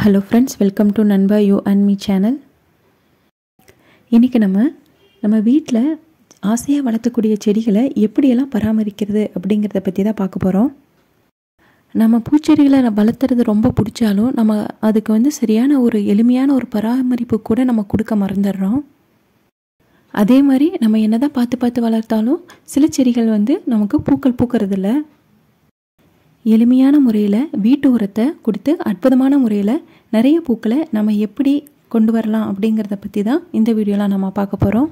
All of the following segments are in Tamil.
ஹலோ ஃப்ரெண்ட்ஸ், வெல்கம் டு நண்பா யூ அண்ட் மீ சேனல். இன்றைக்கி நம்ம வீட்டில் ஆசையாக வளர்த்தக்கூடிய செடிகளை எப்படியெல்லாம் பராமரிக்கிறது அப்படிங்கிறத பற்றி தான் பார்க்க போகிறோம். நம்ம பூச்செடிகளை வளர்த்துறது ரொம்ப பிடிச்சாலும் நம்ம அதுக்கு சரியான ஒரு எளிமையான ஒரு பராமரிப்பு கூட நம்ம கொடுக்க மறந்துடுறோம். அதே மாதிரி நம்ம என்ன தான் பார்த்து வளர்த்தாலும் சில செடிகள் நமக்கு பூக்கள் பூக்கிறதில்ல. எளிமையான முறையில் வீட்டு உரத்தை கொடுத்து அற்புதமான முறையில் நிறைய பூக்களை நம்ம எப்படி கொண்டு வரலாம் அப்படிங்கிறத பற்றி தான் இந்த வீடியோலாம் நம்ம பார்க்க போகிறோம்.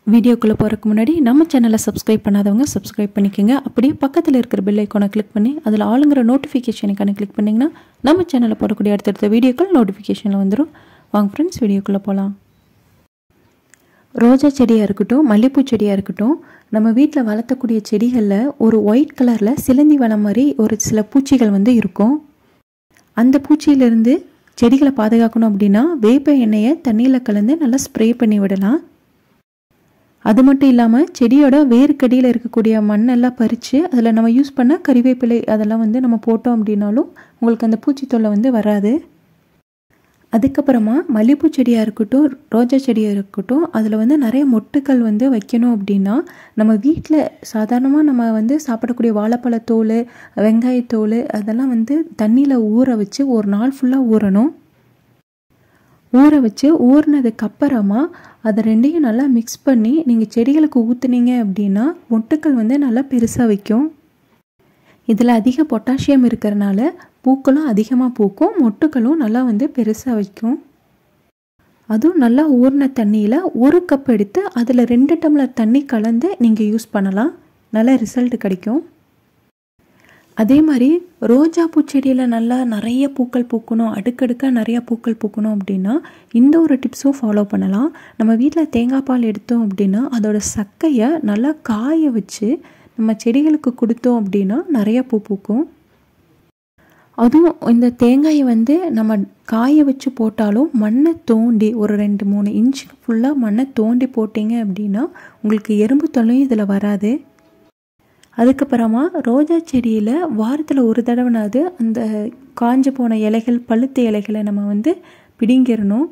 வீடியோக்குள்ளே போகிறதுக்கு முன்னாடி நம்ம சேனலை சப்ஸ்கிரைப் பண்ணாதவங்க சப்ஸ்கிரைப் பண்ணிக்கோங்க. அப்படியே பக்கத்தில் இருக்கிற பெல் ஐக்கானை கிளிக் பண்ணி அதில் ஆளுங்கிற நோட்டிஃபிகேஷனுக்கான கிளிக் பண்ணிங்கன்னா நம்ம சேனலில் போடக்கூடிய அடுத்தடுத்த வீடியோக்கள் நோட்டிஃபிகேஷனில் வந்துடும். வாங்க ஃப்ரெண்ட்ஸ், வீடியோக்குள்ளே போகலாம். ரோஜா செடியாக இருக்கட்டும், மல்லிகைப்பூ செடியாக இருக்கட்டும், நம்ம வீட்டில் வளர்த்தக்கூடிய செடிகளில் ஒரு ஒயிட் கலரில் சிலந்தி வலை மாதிரி ஒரு சில பூச்சிகள் இருக்கும். அந்த பூச்சியிலேருந்து செடிகளை பாதுகாக்கணும் அப்படின்னா வேப்ப எண்ணெயை தண்ணியில் கலந்து நல்லா ஸ்ப்ரே பண்ணி விடலாம். அது மட்டும் இல்லாமல் செடியோட வேர்க்கடியில் இருக்கக்கூடிய மண்ணெல்லாம் பறித்து அதில் நம்ம யூஸ் பண்ண கறிவேப்பிலை அதெல்லாம் நம்ம போட்டோம் அப்படின்னாலும் உங்களுக்கு அந்த பூச்சி தொல்லை வராது. அதுக்கப்புறமா மல்லிகைப்பூ செடியாக இருக்கட்டும், ரோஜா செடியாக இருக்கட்டும், அதில் நிறைய மொட்டுக்கள் வைக்கணும் அப்படின்னா நம்ம வீட்டில் சாதாரணமாக நம்ம சாப்பிடக்கூடிய வாழைப்பழத்தோல், வெங்காயத்தோல் அதெல்லாம் தண்ணியில் ஊற வச்சு ஒரு நாள் ஃபுல்லாக ஊறணும். ஊற வச்சு ஊறினதுக்கப்புறமா அதை ரெண்டையும் நல்லா மிக்ஸ் பண்ணி நீங்கள் செடிகளுக்கு ஊற்றுனீங்க அப்படின்னா மொட்டுக்கள் நல்லா பெருசாக வைக்கும். இதில் அதிக பொட்டாசியம் இருக்கிறனால பூக்களும் அதிகமாக பூக்கும், மொட்டுக்களும் நல்லா பெருசாக வைக்கும். அதுவும் நல்லா ஊறின தண்ணியில் 1 கப் எடுத்து அதில் 2 டம்ளர் தண்ணி கலந்து நீங்கள் யூஸ் பண்ணலாம். நல்ல ரிசல்ட் கிடைக்கும். அதே மாதிரி ரோஜா பூச்செடியில் நிறைய பூக்கள் பூக்கணும், அடுக்கடுக்காக நிறையா பூக்கள் பூக்கணும் அப்படின்னா இந்த ஒரு டிப்ஸும் ஃபாலோ பண்ணலாம். நம்ம வீட்டில் தேங்காய் பால் எடுத்தோம் அப்படின்னா அதோட சக்கையை நல்லா காய வச்சு நம்ம செடிகளுக்கு கொடுத்தோம் அப்படின்னா நிறைய பூ பூக்கும். அதுவும் இந்த தேங்காயை நம்ம காய வச்சு போட்டாலும் மண்ணை தோண்டி ஒரு 2-3 இன்ச்சு ஃபுல்லாக மண்ணை தோண்டி போட்டிங்க அப்படின்னா உங்களுக்கு எறும்பு தொல்லையும் இதில் வராது. அதுக்கப்புறமா ரோஜா செடியில் வாரத்தில் ஒரு தடவைனாவது அந்த காஞ்சு போன இலைகள், பழுத்த இலைகளை நம்ம பிடிங்கிடணும்.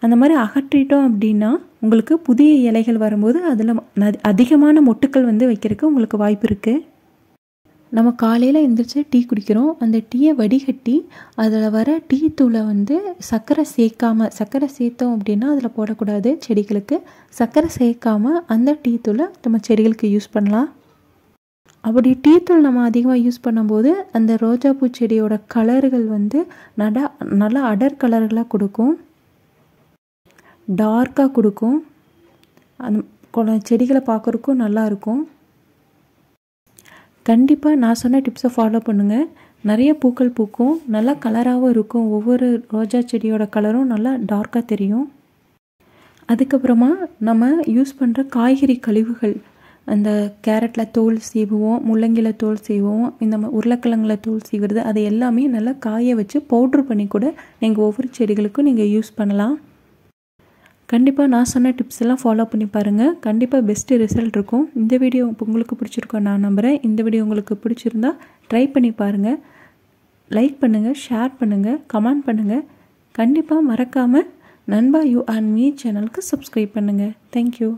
அந்த மாதிரி அகற்றிட்டோம் அப்படின்னா உங்களுக்கு புதிய இலைகள் வரும்போது அதில் அதிகமான மொட்டுக்கள் வைக்கிறதுக்கு உங்களுக்கு வாய்ப்பு இருக்குது. நம்ம காலையில் எழுந்திரிச்சு டீ குடிக்கிறோம். அந்த டீயை வடிகட்டி அதில் வர டீ தூளை சர்க்கரை சேர்த்தோம் அப்படின்னா அதில் போடக்கூடாது. செடிகளுக்கு சர்க்கரை சேர்க்காமல் அந்த டீ தூளை நம்ம செடிகளுக்கு யூஸ் பண்ணலாம். அப்படி டீ தூள் நம்ம அதிகமாக யூஸ் பண்ணும்போது அந்த ரோஜா பூ செடியோட கலர்கள் நல்லா அடர் கலர்களாக கொடுக்கும், டார்க்காக கொடுக்கும். அந்த செடிகளை பார்க்குறதுக்கும் நல்லாயிருக்கும். கண்டிப்பாக நான் சொன்ன டிப்ஸை ஃபாலோ பண்ணுங்கள். நிறைய பூக்கள் பூக்கும், நல்லா கலராகவும் இருக்கும். ஒவ்வொரு ரோஜா செடியோட கலரும் நல்லா டார்க்காக தெரியும். அதுக்கப்புறமா நம்ம யூஸ் பண்ணுற காய்கறி கழிவுகள், அந்த கேரட்டில் தோல் சீவுவோம், முள்ளங்கியில் தோல் சீவுவோம், இந்த உருளைக்கிழங்கில் தோல் சீவுறது, அது எல்லாமே நல்லா காய வச்சு பவுட்ரு பண்ணி கூட நீங்கள் ஒவ்வொரு செடிகளுக்கும் நீங்கள் யூஸ் பண்ணலாம். கண்டிப்பாக நான் சொன்ன டிப்ஸ் எல்லாம் ஃபாலோ பண்ணி பாருங்கள். கண்டிப்பாக பெஸ்ட்டு ரிசல்ட் இருக்கும். இந்த வீடியோ உங்களுக்கு பிடிச்சிருக்கோம் நான் நம்புகிறேன். இந்த வீடியோ உங்களுக்கு பிடிச்சிருந்தா ட்ரை பண்ணி பாருங்கள். லைக் பண்ணுங்கள், ஷேர் பண்ணுங்கள், கமெண்ட் பண்ணுங்கள். கண்டிப்பாக மறக்காமல் நண்பா யூ அண்ட் மீ சேனலுக்கு சப்ஸ்கிரைப் பண்ணுங்கள். தேங்க்யூ.